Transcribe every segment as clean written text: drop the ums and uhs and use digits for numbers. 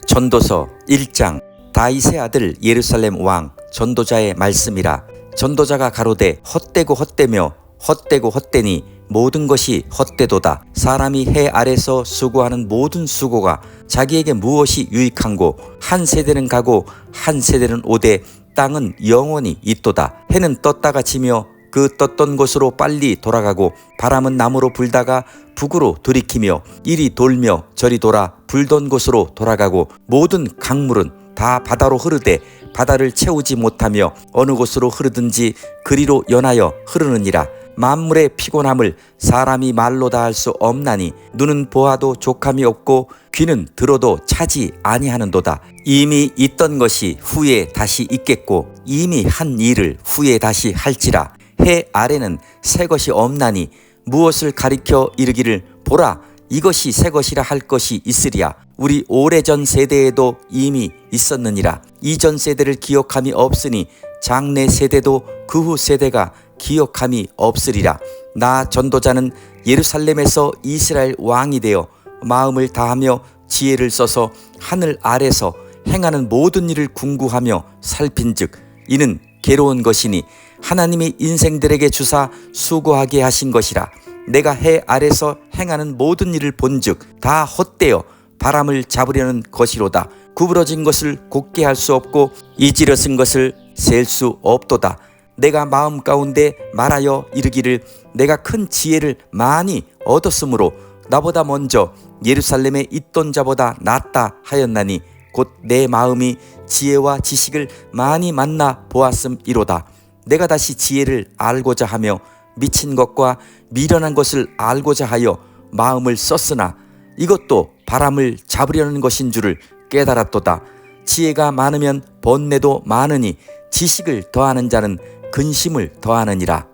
전도서 1장. 다윗의 아들 예루살렘 왕 전도자의 말씀이라. 전도자가 가로되 헛되고 헛되며 헛되고 헛되니 모든 것이 헛되도다. 사람이 해 아래서 수고하는 모든 수고가 자기에게 무엇이 유익한고, 한 세대는 가고 한 세대는 오되 땅은 영원히 있도다. 해는 떴다가 지며 그 떴던 곳으로 빨리 돌아가고, 바람은 남으로 불다가 북으로 들이키며 이리 돌며 저리 돌아 불던 곳으로 돌아가고, 모든 강물은 다 바다로 흐르되 바다를 채우지 못하며 어느 곳으로 흐르든지 그리로 연하여 흐르느니라. 만물의 피곤함을 사람이 말로 다 할 수 없나니 눈은 보아도 족함이 없고 귀는 들어도 차지 아니하는도다. 이미 있던 것이 후에 다시 있겠고 이미 한 일을 후에 다시 할지라. 해 아래는 새 것이 없나니 무엇을 가리켜 이르기를 보라 이것이 새 것이라 할 것이 있으리야. 우리 오래전 세대에도 이미 있었느니라. 이전 세대를 기억함이 없으니 장래 세대도 그 후 세대가 기억함이 없으리라. 나 전도자는 예루살렘에서 이스라엘 왕이 되어 마음을 다하며 지혜를 써서 하늘 아래서 행하는 모든 일을 궁구하며 살핀즉 이는 괴로운 것이니 하나님이 인생들에게 주사 수고하게 하신 것이라. 내가 해 아래서 행하는 모든 일을 본즉 다 헛되어 바람을 잡으려는 것이로다. 구부러진 것을 곧게 할 수 없고 이지러진 것을 셀 수 없도다. 내가 마음 가운데 말하여 이르기를 내가 큰 지혜를 많이 얻었으므로 나보다 먼저 예루살렘에 있던 자보다 낫다 하였나니 곧 내 마음이 지혜와 지식을 많이 만나 보았음이로다. 내가 다시 지혜를 알고자 하며 미친 것과 미련한 것을 알고자 하여 마음을 썼으나 이것도 바람을 잡으려는 것인 줄을 깨달았도다. 지혜가 많으면 번뇌도 많으니 지식을 더하는 자는 근심을 더하느니라.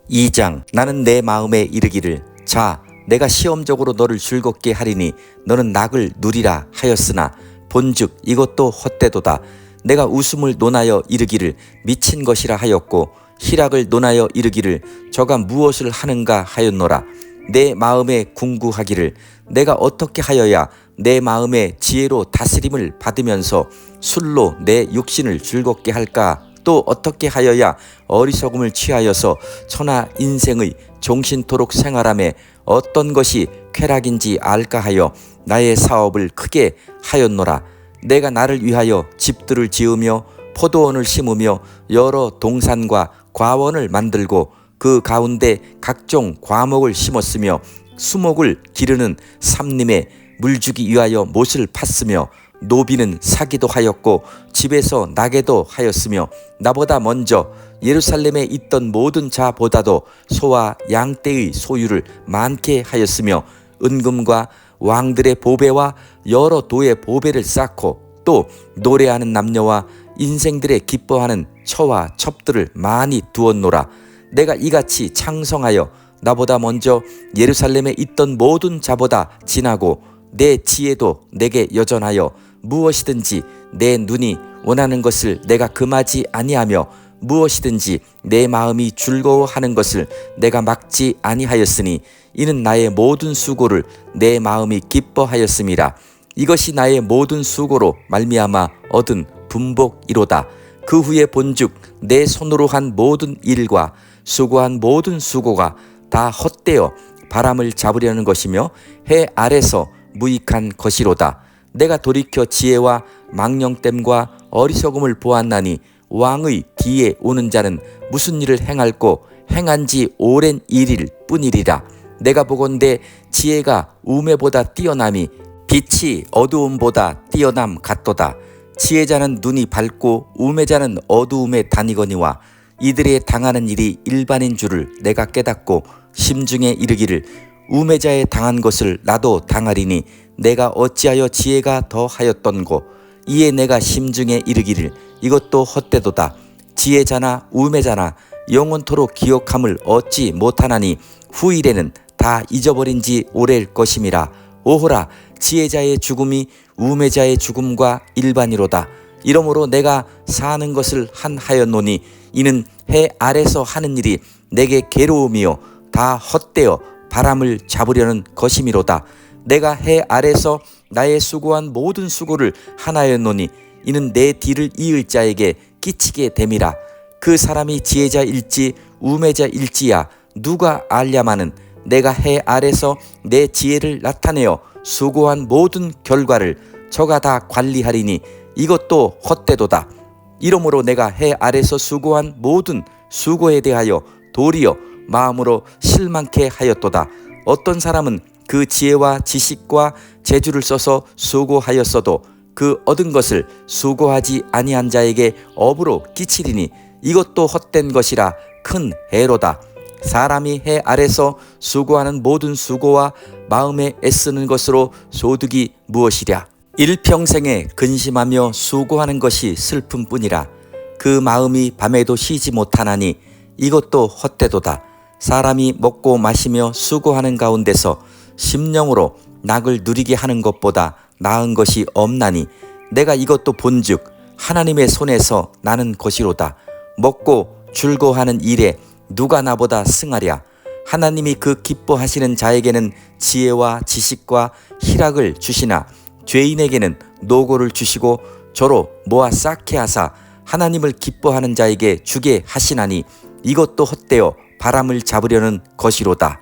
2장. 나는 내 마음에 이르기를 자 내가 시험적으로 너를 즐겁게 하리니 너는 낙을 누리라 하였으나 본즉 이것도 헛되도다. 내가 웃음을 논하여 이르기를 미친 것이라 하였고 희락을 논하여 이르기를 저가 무엇을 하는가 하였노라. 내 마음에 궁구하기를 내가 어떻게 하여야 내 마음의 지혜로 다스림을 받으면서 술로 내 육신을 즐겁게 할까? 또 어떻게 하여야 어리석음을 취하여서 천하 인생의 종신토록 생활함에 어떤 것이 쾌락인지 알까 하여 나의 사업을 크게 하였노라. 내가 나를 위하여 집들을 지으며 포도원을 심으며 여러 동산과 과원을 만들고 그 가운데 각종 과목을 심었으며 수목을 기르는 삼림에 물주기 위하여 못을 팠으며 노비는 사기도 하였고 집에서 나게도 하였으며 나보다 먼저 예루살렘에 있던 모든 자보다도 소와 양떼의 소유를 많게 하였으며 은금과 왕들의 보배와 여러 도의 보배를 쌓고 또 노래하는 남녀와 인생들의 기뻐하는 처와 첩들을 많이 두었노라. 내가 이같이 창성하여 나보다 먼저 예루살렘에 있던 모든 자보다 진하고 내 지혜도 내게 여전하여 무엇이든지 내 눈이 원하는 것을 내가 금하지 아니하며 무엇이든지 내 마음이 즐거워하는 것을 내가 막지 아니하였으니 이는 나의 모든 수고를 내 마음이 기뻐하였음이라. 이것이 나의 모든 수고로 말미암아 얻은 분복이로다. 그 후에 본즉 내 손으로 한 모든 일과 수고한 모든 수고가 다 헛되어 바람을 잡으려는 것이며 해 아래서 무익한 것이로다. 내가 돌이켜 지혜와 망령됨과 어리석음을 보았나니 왕의 뒤에 오는 자는 무슨 일을 행할꼬 행한 지 오랜 일일 뿐이리라. 내가 보건대 지혜가 우매보다 뛰어남이 빛이 어두움보다 뛰어남 같도다. 지혜자는 눈이 밝고 우매자는 어두움에 다니거니와 이들의 당하는 일이 일반인 줄을 내가 깨닫고 심중에 이르기를 우매자의 당한 것을 나도 당하리니 내가 어찌하여 지혜가 더하였던고. 이에 내가 심중에 이르기를 이것도 헛되도다. 지혜자나 우매자나 영원토록 기억함을 얻지 못하나니 후일에는 다 잊어버린 지 오래일 것임이라. 오호라 지혜자의 죽음이 우매자의 죽음과 일반이로다. 이러므로 내가 사는 것을 한하였노니 이는 해 아래서 하는 일이 내게 괴로움이요 다 헛되어 바람을 잡으려는 것이미로다. 내가 해 아래서 나의 수고한 모든 수고를 하나였노니 이는 내 뒤를 이을 자에게 끼치게 됨이라. 그 사람이 지혜자일지 우매자일지야 누가 알랴마는 내가 해 아래서 내 지혜를 나타내어 수고한 모든 결과를 저가 다 관리하리니 이것도 헛되도다. 이러므로 내가 해 아래서 수고한 모든 수고에 대하여 도리어 마음으로 실망케 하였도다. 어떤 사람은 그 지혜와 지식과 재주를 써서 수고하였어도 그 얻은 것을 수고하지 아니한 자에게 업으로 끼치리니 이것도 헛된 것이라 큰 해로다. 사람이 해 아래서 수고하는 모든 수고와 마음에 애쓰는 것으로 소득이 무엇이랴. 일평생에 근심하며 수고하는 것이 슬픔뿐이라. 그 마음이 밤에도 쉬지 못하나니 이것도 헛되도다. 사람이 먹고 마시며 수고하는 가운데서 심령으로 낙을 누리게 하는 것보다 나은 것이 없나니 내가 이것도 본즉 하나님의 손에서 나는 것이로다. 먹고 즐거워하는 일에 누가 나보다 승하랴. 하나님이 그 기뻐하시는 자에게는 지혜와 지식과 희락을 주시나 죄인에게는 노고를 주시고 저로 모아 쌓게 하사 하나님을 기뻐하는 자에게 주게 하시나니 이것도 헛되어 바람을 잡으려는 것이로다.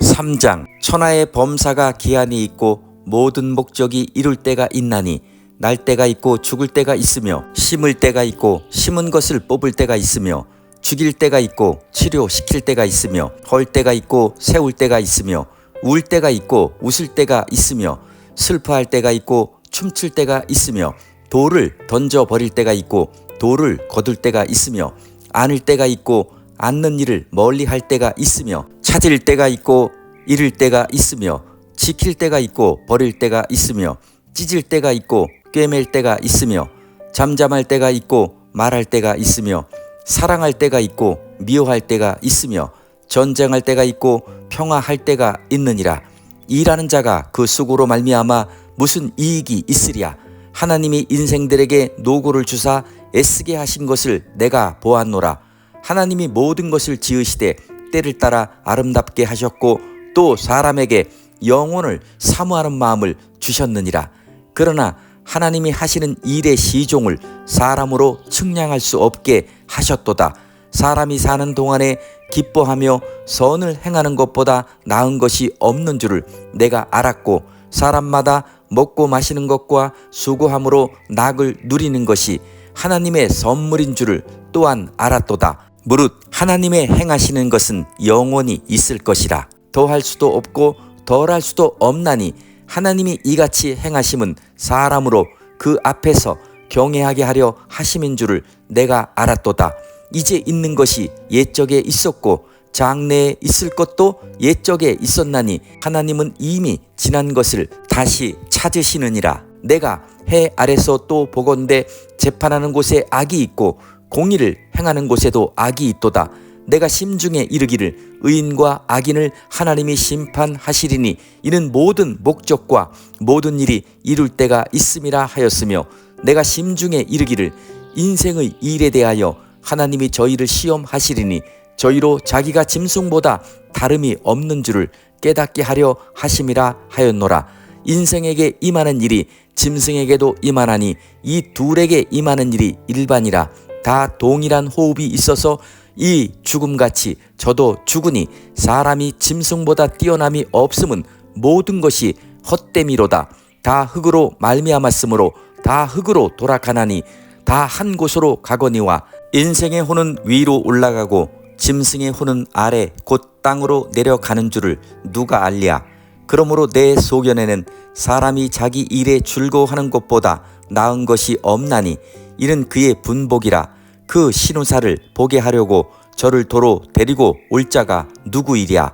3장. 천하의 범사가 기한이 있고 모든 목적이 이룰 때가 있나니 날 때가 있고 죽을 때가 있으며 심을 때가 있고 심은 것을 뽑을 때가 있으며 죽일 때가 있고 치료시킬 때가 있으며 헐 때가 있고 세울 때가 있으며 울 때가 있고 웃을 때가 있으며 슬퍼할 때가 있고 춤출 때가 있으며 돌을 던져버릴 때가 있고 돌을 거둘 때가 있으며 안을 때가 있고 앉는 일을 멀리 할 때가 있으며 찾을 때가 있고 잃을 때가 있으며 지킬 때가 있고 버릴 때가 있으며 찢을 때가 있고 꿰맬 때가 있으며 잠잠할 때가 있고 말할 때가 있으며 사랑할 때가 있고 미워할 때가 있으며 전쟁할 때가 있고 평화할 때가 있느니라. 일하는 자가 그 수고로 말미암아 무슨 이익이 있으랴. 하나님이 인생들에게 노고를 주사 애쓰게 하신 것을 내가 보았노라. 하나님이 모든 것을 지으시되 때를 따라 아름답게 하셨고 또 사람에게 영혼을 사모하는 마음을 주셨느니라. 그러나 하나님이 하시는 일의 시종을 사람으로 측량할 수 없게 하셨도다. 사람이 사는 동안에 기뻐하며 선을 행하는 것보다 나은 것이 없는 줄을 내가 알았고 사람마다 먹고 마시는 것과 수고함으로 낙을 누리는 것이 하나님의 선물인 줄을 또한 알았도다. 무릇 하나님의 행하시는 것은 영원히 있을 것이라. 더할 수도 없고 덜할 수도 없나니 하나님이 이같이 행하심은 사람으로 그 앞에서 경외하게 하려 하심인 줄을 내가 알았도다. 이제 있는 것이 옛적에 있었고 장래에 있을 것도 옛적에 있었나니 하나님은 이미 지난 것을 다시 찾으시느니라. 내가 해 아래서 또 보건대 재판하는 곳에 악이 있고 공의를 행하는 곳에도 악이 있도다. 내가 심중에 이르기를 의인과 악인을 하나님이 심판하시리니 이는 모든 목적과 모든 일이 이룰 때가 있음이라 하였으며 내가 심중에 이르기를 인생의 일에 대하여 하나님이 저희를 시험하시리니 저희로 자기가 짐승보다 다름이 없는 줄을 깨닫게 하려 하심이라 하였노라. 인생에게 임하는 일이 짐승에게도 임하나니 이 둘에게 임하는 일이 일반이라. 다 동일한 호흡이 있어서 이 죽음같이 저도 죽으니 사람이 짐승보다 뛰어남이 없음은 모든 것이 헛됨이로다. 다 흙으로 말미암았으므로 다 흙으로 돌아가나니 다 한 곳으로 가거니와 인생의 혼은 위로 올라가고 짐승의 혼은 아래 곧 땅으로 내려가는 줄을 누가 알랴. 그러므로 내 소견에는 사람이 자기 일에 즐거워하는 것보다 나은 것이 없나니 이는 그의 분복이라. 그 신우사를 보게 하려고 저를 도로 데리고 올 자가 누구이랴.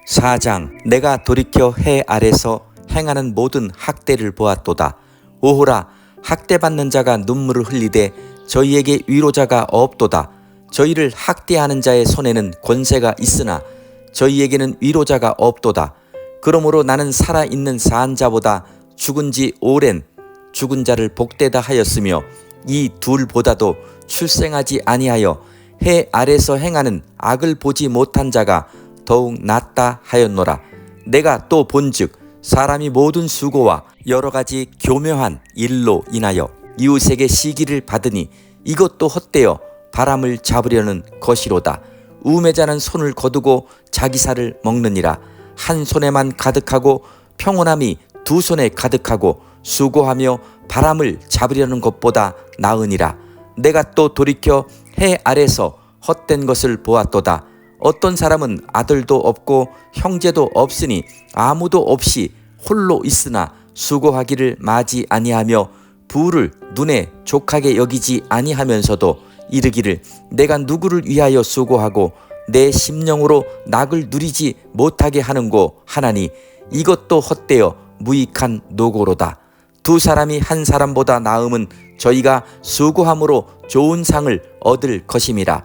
4장. 내가 돌이켜 해 아래서 행하는 모든 학대를 보았도다. 오호라, 학대받는 자가 눈물을 흘리되 저희에게 위로자가 없도다. 저희를 학대하는 자의 손에는 권세가 있으나 저희에게는 위로자가 없도다. 그러므로 나는 살아있는 산 자보다 죽은 지 오랜 죽은 자를 복되다 하였으며 이 둘보다도 출생하지 아니하여 해 아래서 행하는 악을 보지 못한 자가 더욱 낫다 하였노라. 내가 또 본즉 사람이 모든 수고와 여러 가지 교묘한 일로 인하여 이웃에게 시기를 받으니 이것도 헛되어 바람을 잡으려는 것이로다. 우매자는 손을 거두고 자기 살을 먹느니라. 한 손에만 가득하고 평온함이 두 손에 가득하고 수고하며 바람을 잡으려는 것보다 나으니라. 내가 또 돌이켜 해 아래서 헛된 것을 보았도다. 어떤 사람은 아들도 없고 형제도 없으니 아무도 없이 홀로 있으나 수고하기를 마지 아니하며 부를 눈에 족하게 여기지 아니하면서도 이르기를 내가 누구를 위하여 수고하고 내 심령으로 낙을 누리지 못하게 하는고 하나니 이것도 헛되어 무익한 노고로다. 두 사람이 한 사람보다 나음은 저희가 수고함으로 좋은 상을 얻을 것임이라.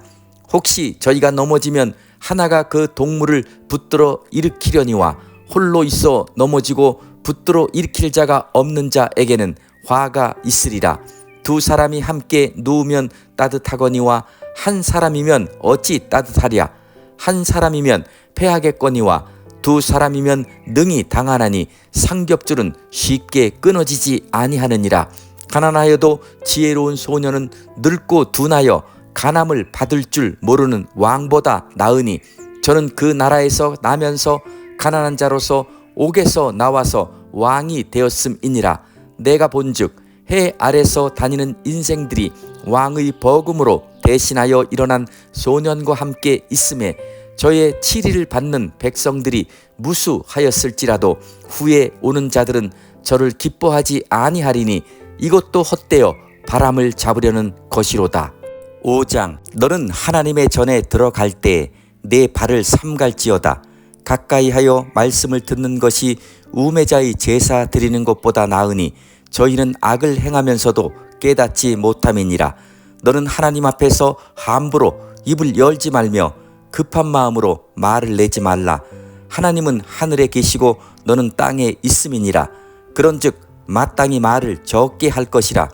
혹시 저희가 넘어지면 하나가 그 동물을 붙들어 일으키려니와 홀로 있어 넘어지고 붙들어 일으킬 자가 없는 자에게는 화가 있으리라. 두 사람이 함께 누우면 따뜻하거니와 한 사람이면 어찌 따뜻하랴. 한 사람이면 패하겠거니와 두 사람이면 능히 당하나니 상겹줄은 쉽게 끊어지지 아니하느니라. 가난하여도 지혜로운 소년은 늙고 둔하여 간함을 받을 줄 모르는 왕보다 나으니 저는 그 나라에서 나면서 가난한 자로서 옥에서 나와서 왕이 되었음이니라. 내가 본즉 해 아래서 다니는 인생들이 왕의 버금으로 대신하여 일어난 소년과 함께 있음에 저의 치리를 받는 백성들이 무수하였을지라도 후에 오는 자들은 저를 기뻐하지 아니하리니 이것도 헛되어 바람을 잡으려는 것이로다. 5장 너는 하나님의 전에 들어갈 때에 내 발을 삼갈지어다. 가까이 하여 말씀을 듣는 것이 우매자의 제사 드리는 것보다 나으니 저희는 악을 행하면서도 깨닫지 못함이니라. 너는 하나님 앞에서 함부로 입을 열지 말며 급한 마음으로 말을 내지 말라. 하나님은 하늘에 계시고 너는 땅에 있음이니라. 그런즉 마땅히 말을 적게 할 것이라.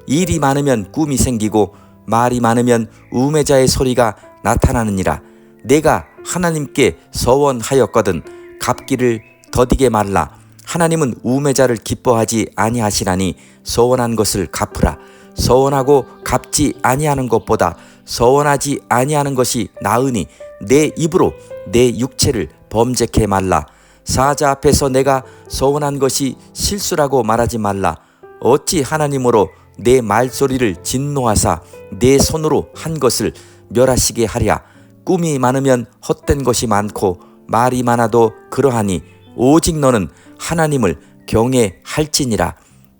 일이 많으면 꿈이 생기고 말이 많으면 우매자의 소리가 나타나느니라. 내가 하나님께 서원하였거든 갚기를 더디게 말라. 하나님은 우매자를 기뻐하지 아니하시나니 서원한 것을 갚으라. 서원하고 갚지 아니하는 것보다 서원하지 아니하는 것이 나으니 내 입으로 내 육체를 범죄케 말라. 사자 앞에서 내가 서원한 것이 실수라고 말하지 말라. 어찌 하나님으로 내 말소리를 진노하사 내 손으로 한 것을 멸하시게 하랴. 꿈이 많으면 헛된 것이 많고 말이 많아도 그러하니 오직 너는 하나님을 경외할지니라.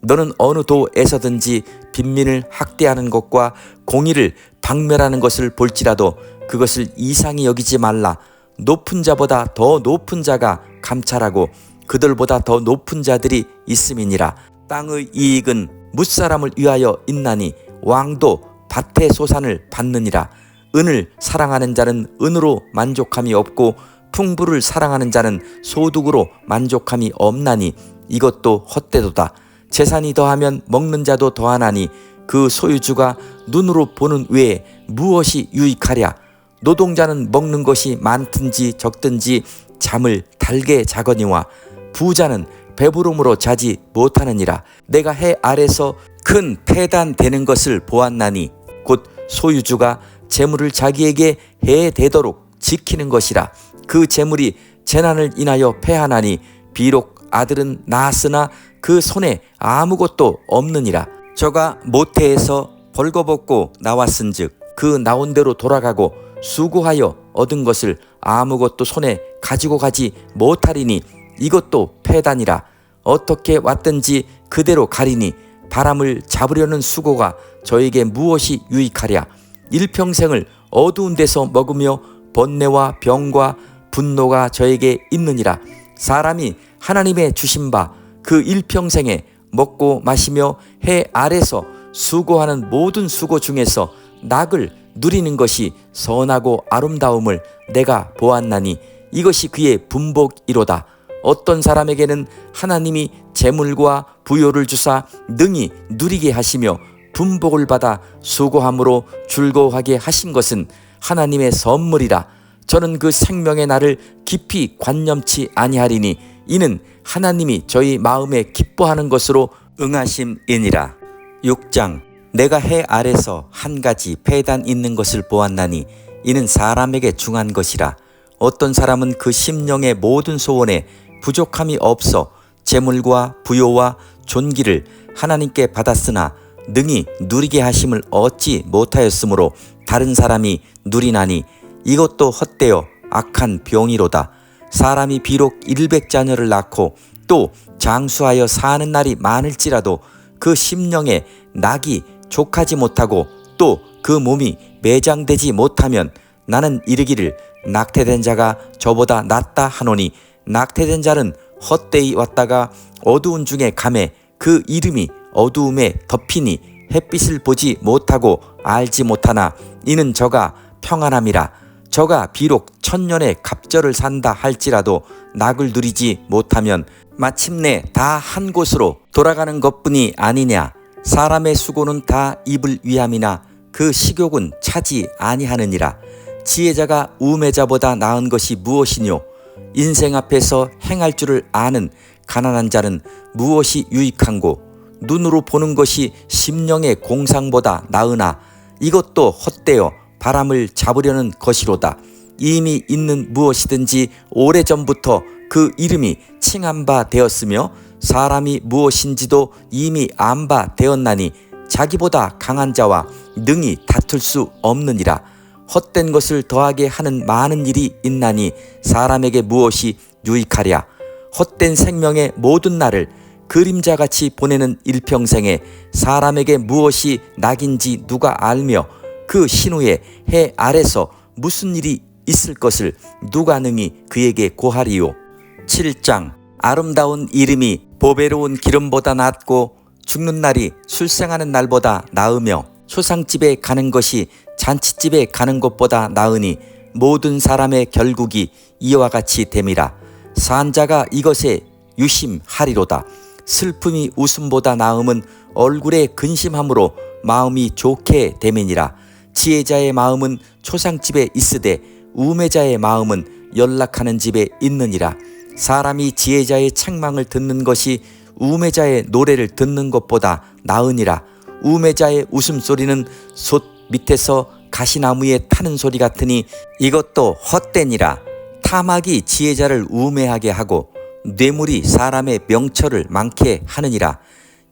너는 어느 도에서든지 빈민을 학대하는 것과 공의를 박멸하는 것을 볼지라도 그것을 이상히 여기지 말라. 높은 자보다 더 높은 자가 감찰하고 그들보다 더 높은 자들이 있음이니라. 땅의 이익은 뭇사람을 위하여 있나니 왕도 밭의 소산을 받느니라. 은을 사랑하는 자는 은으로 만족함이 없고 풍부를 사랑하는 자는 소득으로 만족함이 없나니 이것도 헛되도다. 재산이 더하면 먹는 자도 더하나니 그 소유주가 눈으로 보는 외에 무엇이 유익하랴. 노동자는 먹는 것이 많든지 적든지 잠을 달게 자거니와 부자는 배부름으로 자지 못하느니라. 내가 해 아래서 큰 폐단되는 것을 보았나니 곧 소유주가 재물을 자기에게 해대도록 지키는 것이라. 그 재물이 재난을 인하여 패하나니 비록 아들은 낳았으나 그 손에 아무것도 없느니라. 저가 모태에서 벌거벗고 나왔은즉 그 나온 대로 돌아가고 수고하여 얻은 것을 아무것도 손에 가지고 가지 못하리니 이것도 패단이라. 어떻게 왔든지 그대로 가리니 바람을 잡으려는 수고가 저에게 무엇이 유익하랴. 일평생을 어두운 데서 먹으며 번뇌와 병과 분노가 저에게 있느니라. 사람이 하나님의 주신 바 그 일평생에 먹고 마시며 해 아래서 수고하는 모든 수고 중에서 낙을 누리는 것이 선하고 아름다움을 내가 보았나니 이것이 그의 분복이로다. 어떤 사람에게는 하나님이 재물과 부요를 주사 능히 누리게 하시며 분복을 받아 수고함으로 즐거워하게 하신 것은 하나님의 선물이라. 저는 그 생명의 날을 깊이 관념치 아니하리니 이는 하나님이 저희 마음에 기뻐하는 것으로 응하심이니라. 6장 내가 해 아래서 한 가지 폐단 있는 것을 보았나니 이는 사람에게 중한 것이라. 어떤 사람은 그 심령의 모든 소원에 부족함이 없어 재물과 부요와 존귀를 하나님께 받았으나 능히 누리게 하심을 얻지 못하였으므로 다른 사람이 누리나니 이것도 헛되어 악한 병이로다. 사람이 비록 100자녀를 낳고 또 장수하여 사는 날이 많을지라도 그 심령에 낙이 족하지 못하고 또 그 몸이 매장되지 못하면 나는 이르기를 낙태된 자가 저보다 낫다 하노니 낙태된 자는 헛되이 왔다가 어두운 중에 가매 그 이름이 어두움에 덮이니 햇빛을 보지 못하고 알지 못하나 이는 저가 평안함이라. 저가 비록 천년의 갑절을 산다 할지라도 낙을 누리지 못하면 마침내 다 한 곳으로 돌아가는 것뿐이 아니냐. 사람의 수고는 다 입을 위함이나 그 식욕은 차지 아니하느니라. 지혜자가 우매자보다 나은 것이 무엇이뇨. 인생 앞에서 행할 줄을 아는 가난한 자는 무엇이 유익한고 눈으로 보는 것이 심령의 공상보다 나으나 이것도 헛되어 바람을 잡으려는 것이로다. 이미 있는 무엇이든지 오래전부터 그 이름이 칭한 바 되었으며 사람이 무엇인지도 이미 안 바 되었나니 자기보다 강한 자와 능히 다툴 수 없느니라. 헛된 것을 더하게 하는 많은 일이 있나니 사람에게 무엇이 유익하랴. 헛된 생명의 모든 날을 그림자같이 보내는 일평생에 사람에게 무엇이 낙인지 누가 알며 그 신후에 해 아래서 무슨 일이 있을 것을 누가 능히 그에게 고하리요. 7장 아름다운 이름이 보배로운 기름보다 낫고 죽는 날이 술생하는 날보다 나으며 초상집에 가는 것이 잔치집에 가는 것보다 나으니 모든 사람의 결국이 이와 같이 됨이라. 산자가 이것에 유심하리로다. 슬픔이 웃음보다 나음은 얼굴에 근심함으로 마음이 좋게 됨이니라. 지혜자의 마음은 초상집에 있으되 우매자의 마음은 연락하는 집에 있느니라. 사람이 지혜자의 책망을 듣는 것이 우매자의 노래를 듣는 것보다 나으니라. 우매자의 웃음소리는 솥 밑에서 가시나무에 타는 소리 같으니 이것도 헛되니라. 탐악이 지혜자를 우매하게 하고 뇌물이 사람의 명철을 많게 하느니라.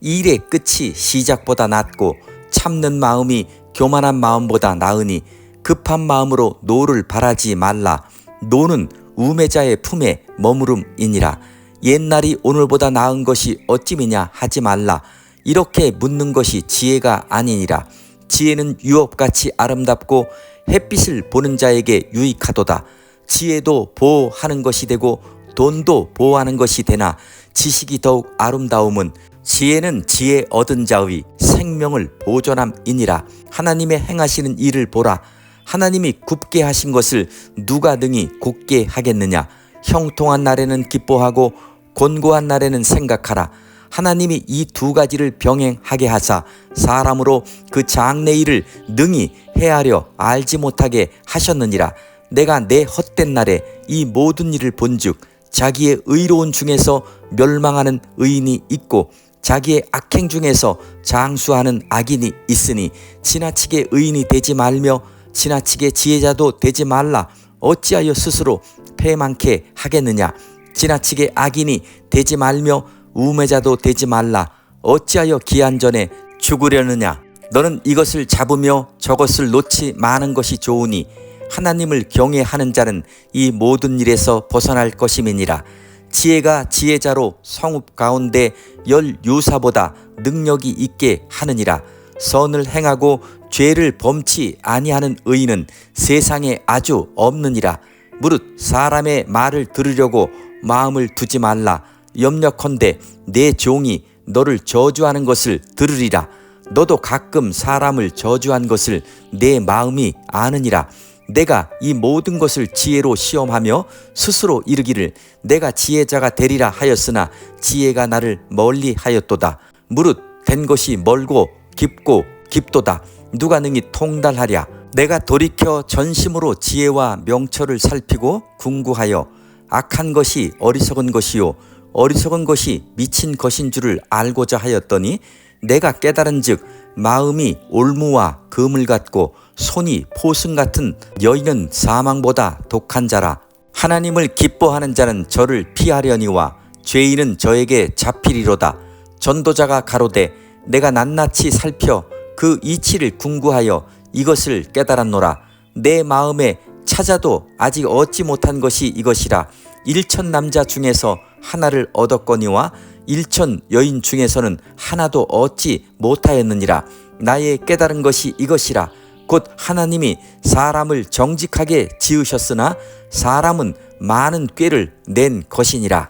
일의 끝이 시작보다 낫고 참는 마음이 교만한 마음보다 나으니 급한 마음으로 노를 바라지 말라. 노는 우매자의 품에 머무름이니라. 옛날이 오늘보다 나은 것이 어찌미냐 하지 말라. 이렇게 묻는 것이 지혜가 아니니라. 지혜는 유업같이 아름답고 햇빛을 보는 자에게 유익하도다. 지혜도 보호하는 것이 되고 돈도 보호하는 것이 되나 지식이 더욱 아름다움은 지혜는 지혜 얻은 자의 생명을 보존함이니라. 하나님의 행하시는 일을 보라. 하나님이 굽게 하신 것을 누가 능히 곧게 하겠느냐. 형통한 날에는 기뻐하고 곤고한 날에는 생각하라. 하나님이 이 두 가지를 병행하게 하사 사람으로 그 장래 일을 능히 헤아려 알지 못하게 하셨느니라. 내가 내 헛된 날에 이 모든 일을 본즉 자기의 의로운 중에서 멸망하는 의인이 있고 자기의 악행 중에서 장수하는 악인이 있으니 지나치게 의인이 되지 말며 지나치게 지혜자도 되지 말라. 어찌하여 스스로 패망케 하겠느냐. 지나치게 악인이 되지 말며 우매자도 되지 말라. 어찌하여 기한 전에 죽으려느냐. 너는 이것을 잡으며 저것을 놓지 마는 것이 좋으니 하나님을 경외하는 자는 이 모든 일에서 벗어날 것임이니라. 지혜가 지혜자로 성읍 가운데 열 유사보다 능력이 있게 하느니라. 선을 행하고 죄를 범치 아니하는 의인은 세상에 아주 없느니라. 무릇 사람의 말을 들으려고 마음을 두지 말라. 염려컨대 내 종이 너를 저주하는 것을 들으리라. 너도 가끔 사람을 저주한 것을 내 마음이 아느니라. 내가 이 모든 것을 지혜로 시험하며 스스로 이르기를 내가 지혜자가 되리라 하였으나 지혜가 나를 멀리 하였도다. 무릇 된 것이 멀고 깊고 깊도다. 누가 능히 통달하랴. 내가 돌이켜 전심으로 지혜와 명철을 살피고 궁구하여 악한 것이 어리석은 것이요 어리석은 것이 미친 것인 줄을 알고자 하였더니 내가 깨달은즉 마음이 올무와 금을 같고 손이 포승 같은 여인은 사망보다 독한 자라. 하나님을 기뻐하는 자는 저를 피하려니와 죄인은 저에게 잡히리로다. 전도자가 가로되 내가 낱낱이 살펴 그 이치를 궁구하여 이것을 깨달았노라. 내 마음에 찾아도 아직 얻지 못한 것이 이것이라. 1천 남자 중에서 하나를 얻었거니와 1천 여인 중에서는 하나도 얻지 못하였느니라. 나의 깨달은 것이 이것이라. 곧 하나님이 사람을 정직하게 지으셨으나 사람은 많은 꾀를 낸 것이니라.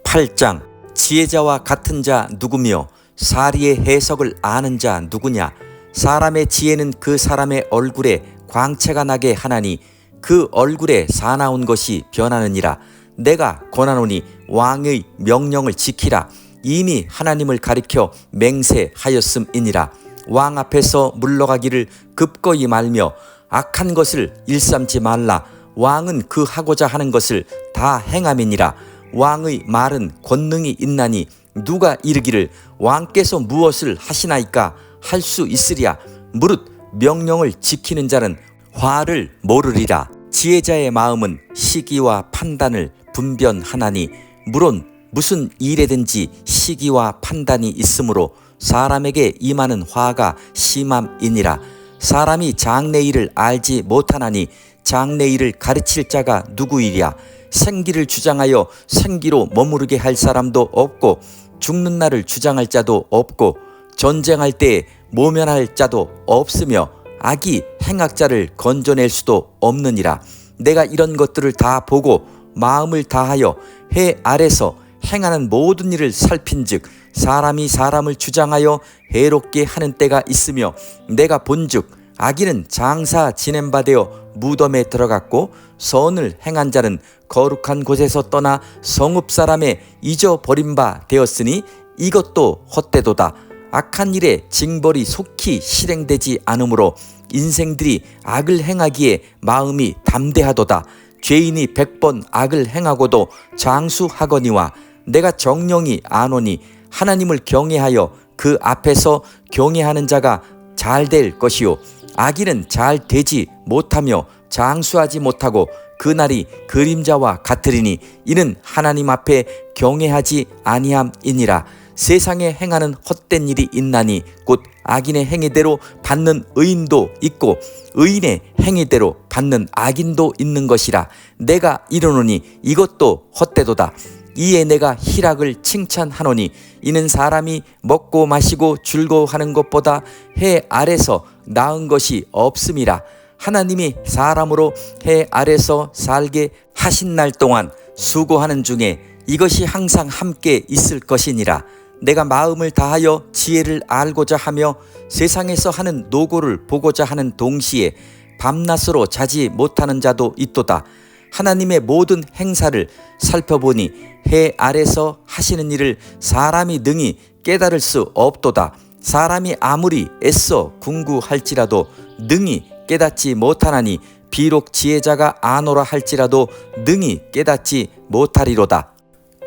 8장. 지혜자와 같은 자 누구며 사리의 해석을 아는 자 누구냐. 사람의 지혜는 그 사람의 얼굴에 광채가 나게 하나니 그 얼굴에 사나운 것이 변하느니라. 내가 권하노니 왕의 명령을 지키라. 이미 하나님을 가리켜 맹세하였음이니라. 왕 앞에서 물러가기를 급거이 말며 악한 것을 일삼지 말라. 왕은 그 하고자 하는 것을 다 행함이니라. 왕의 말은 권능이 있나니 누가 이르기를 왕께서 무엇을 하시나이까 할 수 있으랴. 무릇 명령을 지키는 자는 화를 모르리라. 지혜자의 마음은 시기와 판단을 분별하나니 물론 무슨 일에든지 시기와 판단이 있으므로 사람에게 임하는 화가 심함이니라. 사람이 장래일을 알지 못하나니 장래일을 가르칠 자가 누구이랴. 생기를 주장하여 생기로 머무르게 할 사람도 없고 죽는 날을 주장할 자도 없고 전쟁할 때에 모면할 자도 없으며 악이 행악자를 건져낼 수도 없느니라. 내가 이런 것들을 다 보고 마음을 다하여 해 아래서 행하는 모든 일을 살핀즉 사람이 사람을 주장하여 해롭게 하는 때가 있으며 내가 본즉 악인은 장사 지낸 바 되어 무덤에 들어갔고 선을 행한 자는 거룩한 곳에서 떠나 성읍 사람에 잊어버린 바 되었으니 이것도 헛되도다. 악한 일에 징벌이 속히 실행되지 않으므로 인생들이 악을 행하기에 마음이 담대하도다. 죄인이 100번 악을 행하고도 장수하거니와 내가 정령이 아노니 하나님을 경외하여 그 앞에서 경외하는 자가 잘 될 것이요 악인은 잘 되지 못하며 장수하지 못하고 그날이 그림자와 같으리니 이는 하나님 앞에 경외하지 아니함이니라. 세상에 행하는 헛된 일이 있나니 곧 악인의 행위대로 받는 의인도 있고 의인의 행위대로 받는 악인도 있는 것이라. 내가 이르노니 이것도 헛되도다. 이에 내가 희락을 칭찬하노니 이는 사람이 먹고 마시고 즐거워하는 것보다 해 아래서 나은 것이 없음이라. 하나님이 사람으로 해 아래서 살게 하신 날 동안 수고하는 중에 이것이 항상 함께 있을 것이니라. 내가 마음을 다하여 지혜를 알고자 하며 세상에서 하는 노고를 보고자 하는 동시에 밤낮으로 자지 못하는 자도 있도다. 하나님의 모든 행사를 살펴보니 해 아래서 하시는 일을 사람이 능히 깨달을 수 없도다. 사람이 아무리 애써 궁구할지라도 능히 깨닫지 못하나니 비록 지혜자가 아노라 할지라도 능히 깨닫지 못하리로다.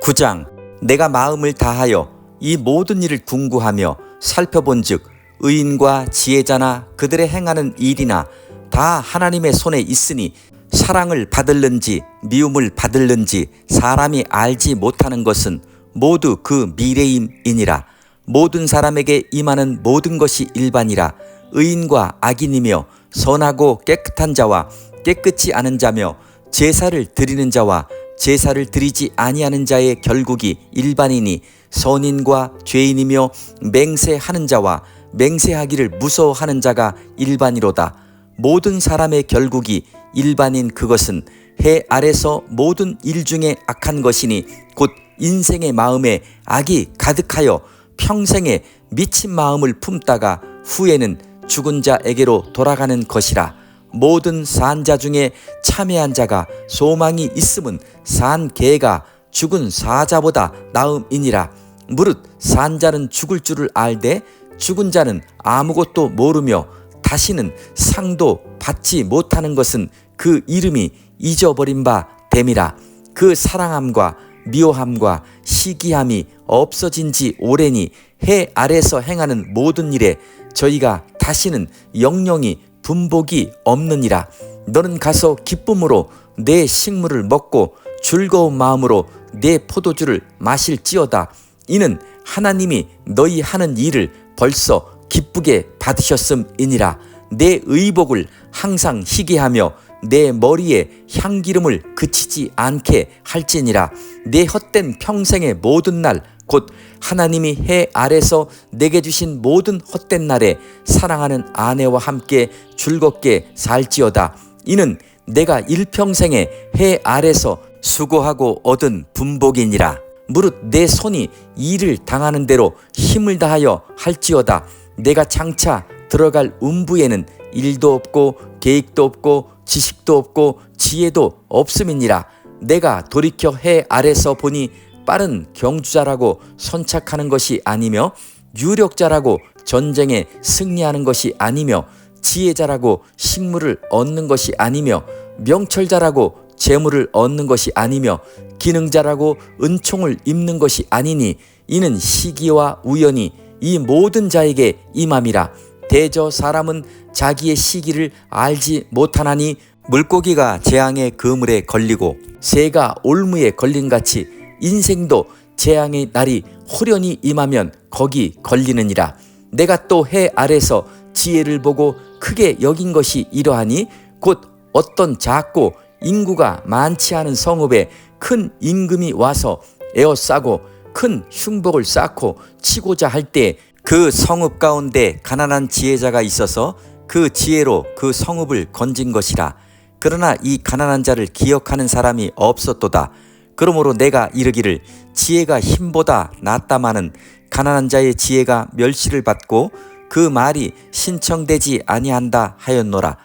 9장. 내가 마음을 다하여 이 모든 일을 궁구하며 살펴본즉 의인과 지혜자나 그들의 행하는 일이나 다 하나님의 손에 있으니 사랑을 받을는지 미움을 받을는지 사람이 알지 못하는 것은 모두 그 미래임이니라. 모든 사람에게 임하는 모든 것이 일반이라. 의인과 악인이며 선하고 깨끗한 자와 깨끗지 않은 자며 제사를 드리는 자와 제사를 드리지 아니하는 자의 결국이 일반이니 선인과 죄인이며 맹세하는 자와 맹세하기를 무서워하는 자가 일반이로다. 모든 사람의 결국이 일반인 그것은 해 아래서 모든 일 중에 악한 것이니 곧 인생의 마음에 악이 가득하여 평생에 미친 마음을 품다가 후에는 죽은 자에게로 돌아가는 것이라. 모든 산자 중에 참회한 자가 소망이 있음은 산 개가 죽은 사자보다 나음이니라. 무릇 산자는 죽을 줄을 알되 죽은 자는 아무것도 모르며 다시는 상도 받지 못하는 것은 그 이름이 잊어버린 바 됨이라. 그 사랑함과 미워함과 시기함이 없어진 지 오래니 해 아래서 행하는 모든 일에 저희가 다시는 영영이 분복이 없느니라. 너는 가서 기쁨으로 내 식물을 먹고 즐거운 마음으로 내 포도주를 마실지어다. 이는 하나님이 너희 하는 일을 벌써 기쁘게 받으셨음이니라. 내 의복을 항상 희게 하며 내 머리에 향기름을 그치지 않게 할지니라. 내 헛된 평생의 모든 날 곧 하나님이 해 아래서 내게 주신 모든 헛된 날에 사랑하는 아내와 함께 즐겁게 살지어다. 이는 내가 일평생에 해 아래서 수고하고 얻은 분복이니라. 무릇 내 손이 일을 당하는 대로 힘을 다하여 할지어다. 내가 장차 들어갈 음부에는 일도 없고 계획도 없고 지식도 없고 지혜도 없음이니라. 내가 돌이켜 해 아래서 보니 빠른 경주자라고 선착하는 것이 아니며 유력자라고 전쟁에 승리하는 것이 아니며 지혜자라고 식물을 얻는 것이 아니며 명철자라고 재물을 얻는 것이 아니며 기능자라고 은총을 입는 것이 아니니 이는 시기와 우연이 이 모든 자에게 임함이라. 대저 사람은 자기의 시기를 알지 못하나니 물고기가 재앙의 그물에 걸리고 새가 올무에 걸린같이 인생도 재앙의 날이 호련히 임하면 거기 걸리느니라. 내가 또 해 아래서 지혜를 보고 크게 여긴 것이 이러하니 곧 어떤 작고 인구가 많지 않은 성읍에 큰 임금이 와서 에워싸고 큰 흉복을 쌓고 치고자 할 때 그 성읍 가운데 가난한 지혜자가 있어서 그 지혜로 그 성읍을 건진 것이라. 그러나 이 가난한 자를 기억하는 사람이 없었도다. 그러므로 내가 이르기를 지혜가 힘보다 낫다마는 가난한 자의 지혜가 멸시를 받고 그 말이 신청되지 아니한다 하였노라.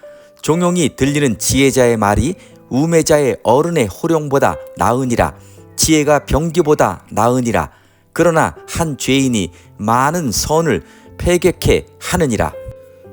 종용이 들리는 지혜자의 말이 우매자의 어른의 호령보다 나으니라. 지혜가 병기보다 나으니라. 그러나 한 죄인이 많은 선을 패격해 하느니라.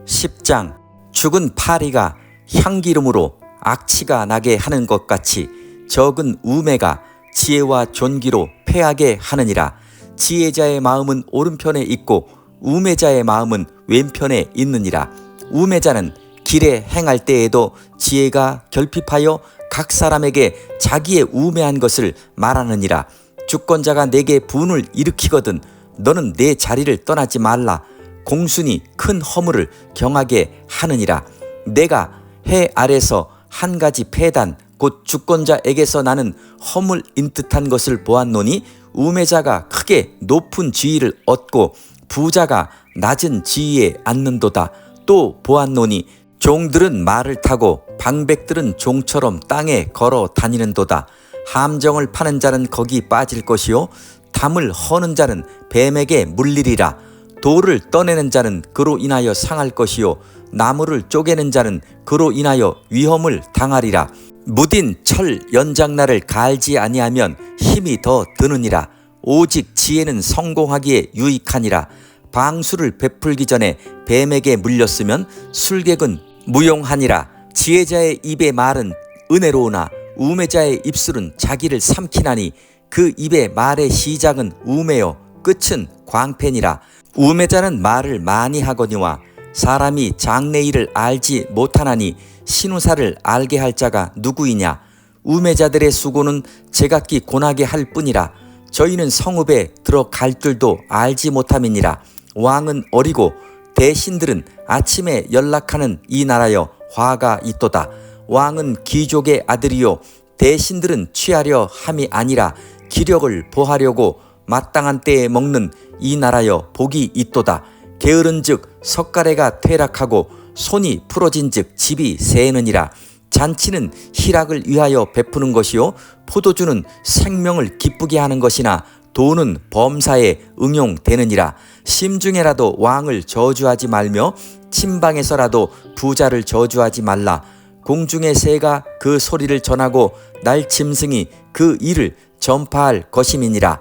10장. 죽은 파리가 향기름으로 악취가 나게 하는 것 같이 적은 우매가 지혜와 존귀로 패하게 하느니라. 지혜자의 마음은 오른편에 있고 우매자의 마음은 왼편에 있느니라. 우매자는 길에 행할 때에도 지혜가 결핍하여 각 사람에게 자기의 우매한 것을 말하느니라. 주권자가 내게 분을 일으키거든 너는 내 자리를 떠나지 말라. 공순이 큰 허물을 경하게 하느니라. 내가 해 아래서 한 가지 패단 곧 주권자에게서 나는 허물인 듯한 것을 보았노니 우매자가 크게 높은 지위를 얻고 부자가 낮은 지위에 앉는도다. 또 보았노니 종들은 말을 타고 방백들은 종처럼 땅에 걸어 다니는도다. 함정을 파는 자는 거기 빠질 것이요 담을 허는 자는 뱀에게 물리리라. 돌을 떠내는 자는 그로 인하여 상할 것이요 나무를 쪼개는 자는 그로 인하여 위험을 당하리라. 무딘 철 연장날을 갈지 아니하면 힘이 더 드느니라. 오직 지혜는 성공하기에 유익하니라. 방수를 베풀기 전에 뱀에게 물렸으면 술객은 무용하니라. 지혜자의 입의 말은 은혜로우나 우매자의 입술은 자기를 삼키나니 그 입의 말의 시작은 우매요 끝은 광팬이라. 우매자는 말을 많이 하거니와 사람이 장래일을 알지 못하나니 신우사를 알게 할 자가 누구이냐. 우매자들의 수고는 제각기 고나게 할 뿐이라. 저희는 성읍에 들어갈 줄도 알지 못함이니라. 왕은 어리고 대신들은 아침에 연락하는 이 나라여 화가 있도다. 왕은 귀족의 아들이요 대신들은 취하려 함이 아니라 기력을 보하려고 마땅한 때에 먹는 이 나라여 복이 있도다. 게으른즉 석가래가 퇴락하고 손이 풀어진즉 집이 새느니라. 잔치는 희락을 위하여 베푸는 것이요 포도주는 생명을 기쁘게 하는 것이나 돈은 범사에 응용되느니라. 심중에라도 왕을 저주하지 말며 침방에서라도 부자를 저주하지 말라. 공중의 새가 그 소리를 전하고 날 짐승이 그 일을 전파할 것임이니라.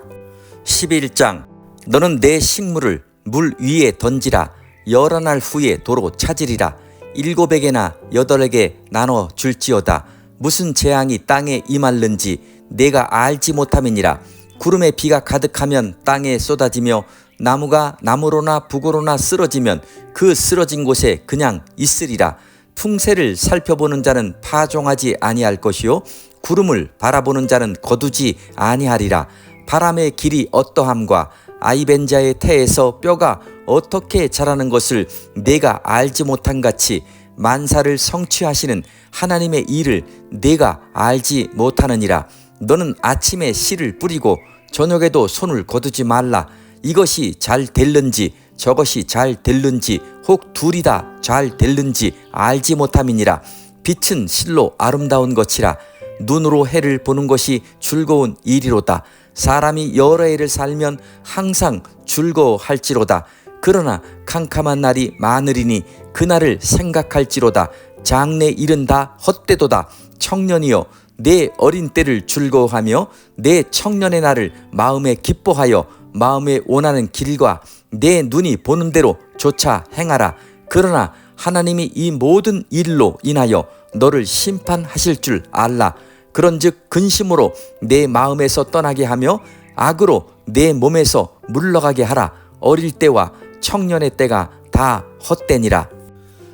11장. 너는 내 식물을 물 위에 던지라. 여러 날 후에 도로 찾으리라. 7에게나 8에게 나눠 줄지어다. 무슨 재앙이 땅에 임할는지 내가 알지 못함이니라. 구름에 비가 가득하면 땅에 쏟아지며 나무가 나무로나 북으로나 쓰러지면 그 쓰러진 곳에 그냥 있으리라. 풍새를 살펴보는 자는 파종하지 아니할 것이요 구름을 바라보는 자는 거두지 아니하리라. 바람의 길이 어떠함과 아이벤자의 태에서 뼈가 어떻게 자라는 것을 내가 알지 못한 같이 만사를 성취하시는 하나님의 일을 내가 알지 못하느니라. 너는 아침에 씨를 뿌리고 저녁에도 손을 거두지 말라. 이것이 잘 될는지 저것이 잘 될는지 혹 둘이 다 잘 될는지 알지 못함이니라. 빛은 실로 아름다운 것이라. 눈으로 해를 보는 것이 즐거운 일이로다. 사람이 여러 해를 살면 항상 즐거워할지로다. 그러나 캄캄한 날이 많으리니 그날을 생각할지로다. 장래 일은 다 헛되도다. 청년이여 내 어린 때를 즐거워하며 내 청년의 날을 마음에 기뻐하여 마음에 원하는 길과 내 눈이 보는 대로 조차 행하라. 그러나 하나님이 이 모든 일로 인하여 너를 심판하실 줄 알라. 그런즉 근심으로 내 마음에서 떠나게 하며 악으로 내 몸에서 물러가게 하라. 어릴 때와 청년의 때가 다 헛되니라.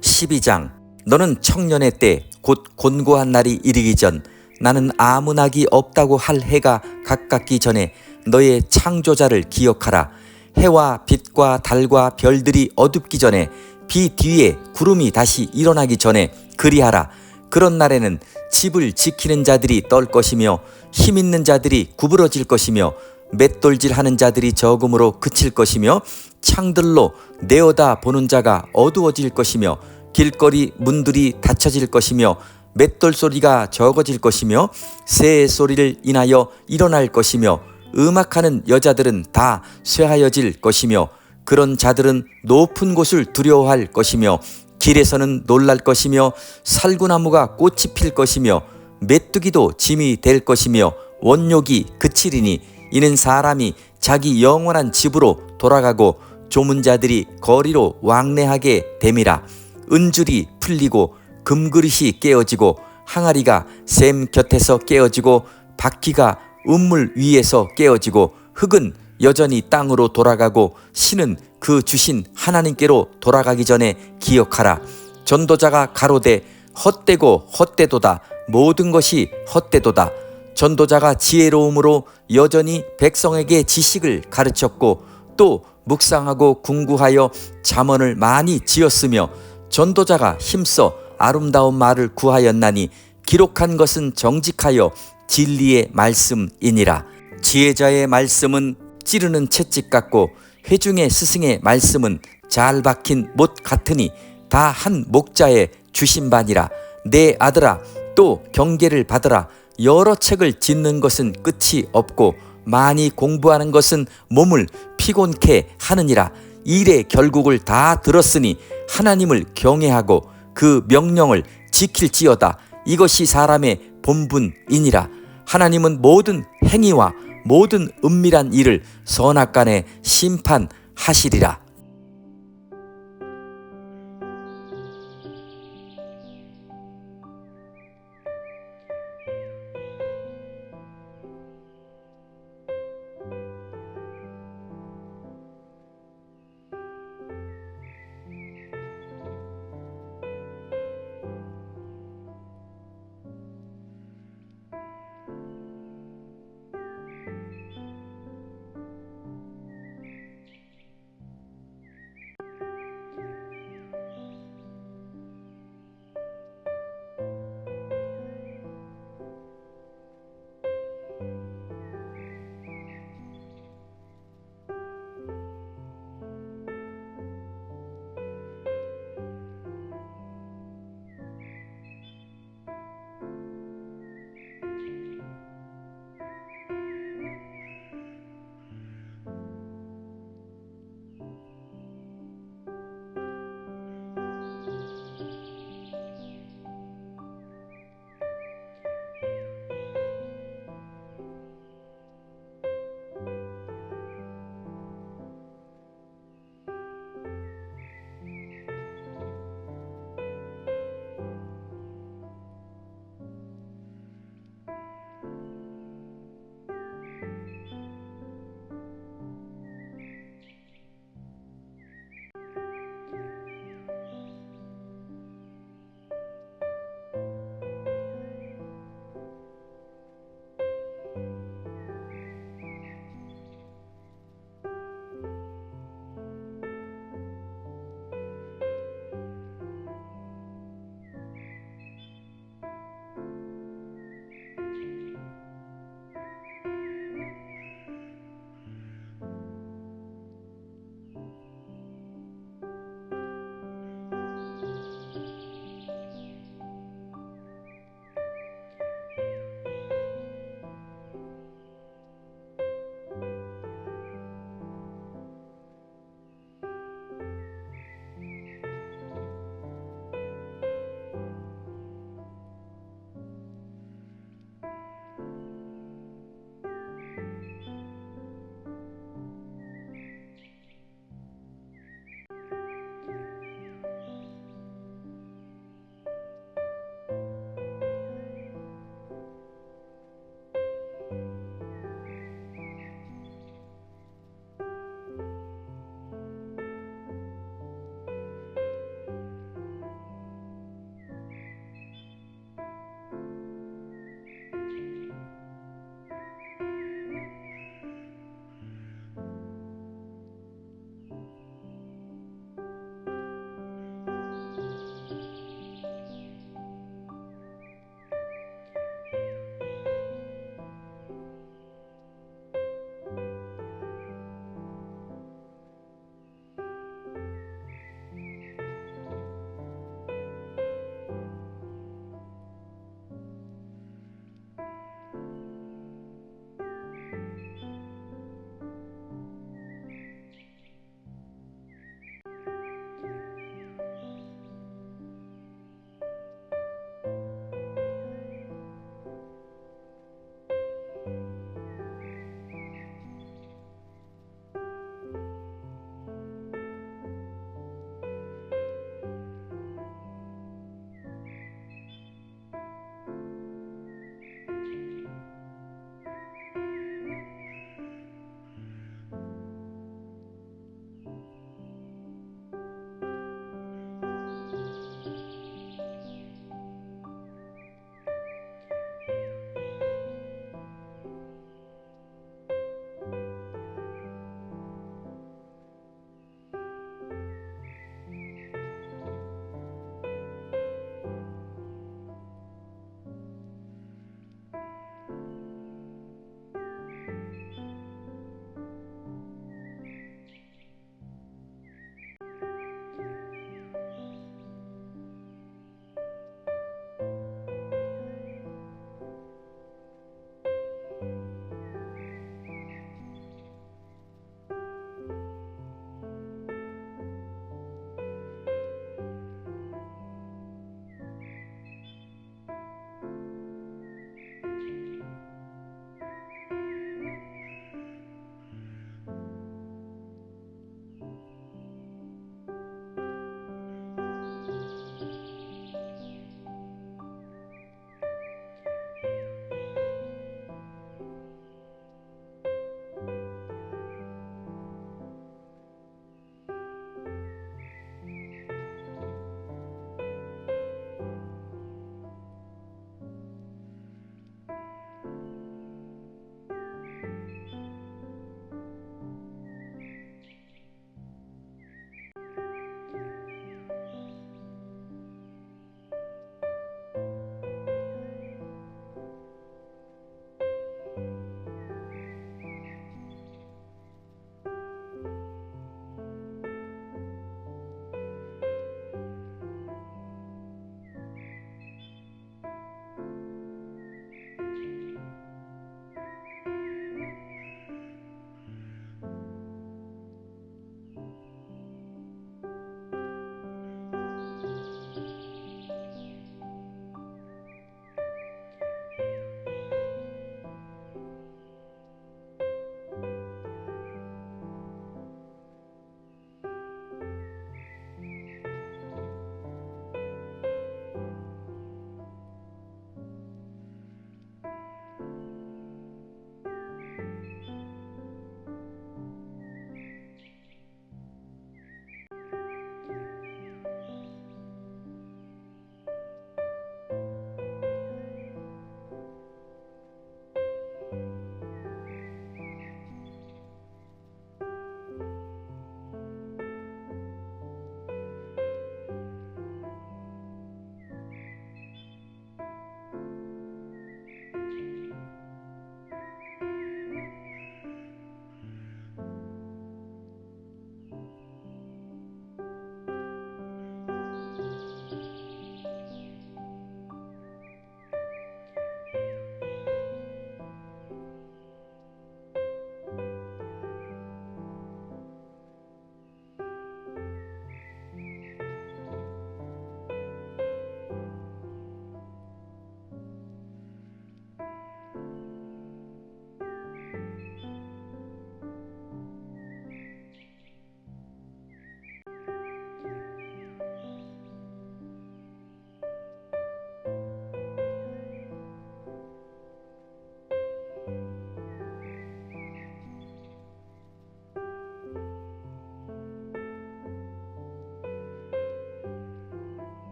12장. 너는 청년의 때 곧 곤고한 날이 이르기 전 나는 아무 낙이 없다고 할 해가 가깝기 전에 너의 창조자를 기억하라. 해와 빛과 달과 별들이 어둡기 전에 비 뒤에 구름이 다시 일어나기 전에 그리하라. 그런 날에는 집을 지키는 자들이 떨 것이며 힘 있는 자들이 구부러질 것이며 맷돌질하는 자들이 적음으로 그칠 것이며 창들로 내어다 보는 자가 어두워질 것이며 길거리 문들이 닫혀질 것이며 맷돌 소리가 적어질 것이며 새 소리를 인하여 일어날 것이며 음악하는 여자들은 다 쇠하여질 것이며 그런 자들은 높은 곳을 두려워할 것이며 길에서는 놀랄 것이며 살구나무가 꽃이 필 것이며 메뚜기도 짐이 될 것이며 원욕이 그치리니 이는 사람이 자기 영원한 집으로 돌아가고 조문 자들이 거리로 왕래하게 됨이라. 은줄이 풀리고 금그릇이 깨어지고 항아리가 샘 곁에서 깨어지고 바퀴가 우물 위에서 깨어지고 흙은 여전히 땅으로 돌아가고 신은 그 주신 하나님께로 돌아가기 전에 기억하라. 전도자가 가로되 헛되고 헛되도다. 모든 것이 헛되도다. 전도자가 지혜로움으로 여전히 백성에게 지식을 가르쳤고 또 묵상하고 궁구하여 잠언을 많이 지었으며 전도자가 힘써 아름다운 말을 구하였나니 기록한 것은 정직하여 진리의 말씀이니라. 지혜자의 말씀은 찌르는 채찍 같고 회중의 스승의 말씀은 잘 박힌 못 같으니 다 한 목자의 주신 바니라. 내 아들아 또 경계를 받으라. 여러 책을 짓는 것은 끝이 없고 많이 공부하는 것은 몸을 피곤케 하느니라. 일의 결국을 다 들었으니 하나님을 경외하고 그 명령을 지킬지어다. 이것이 사람의 본분이니라. 하나님은 모든 행위와 모든 은밀한 일을 선악간에 심판하시리라.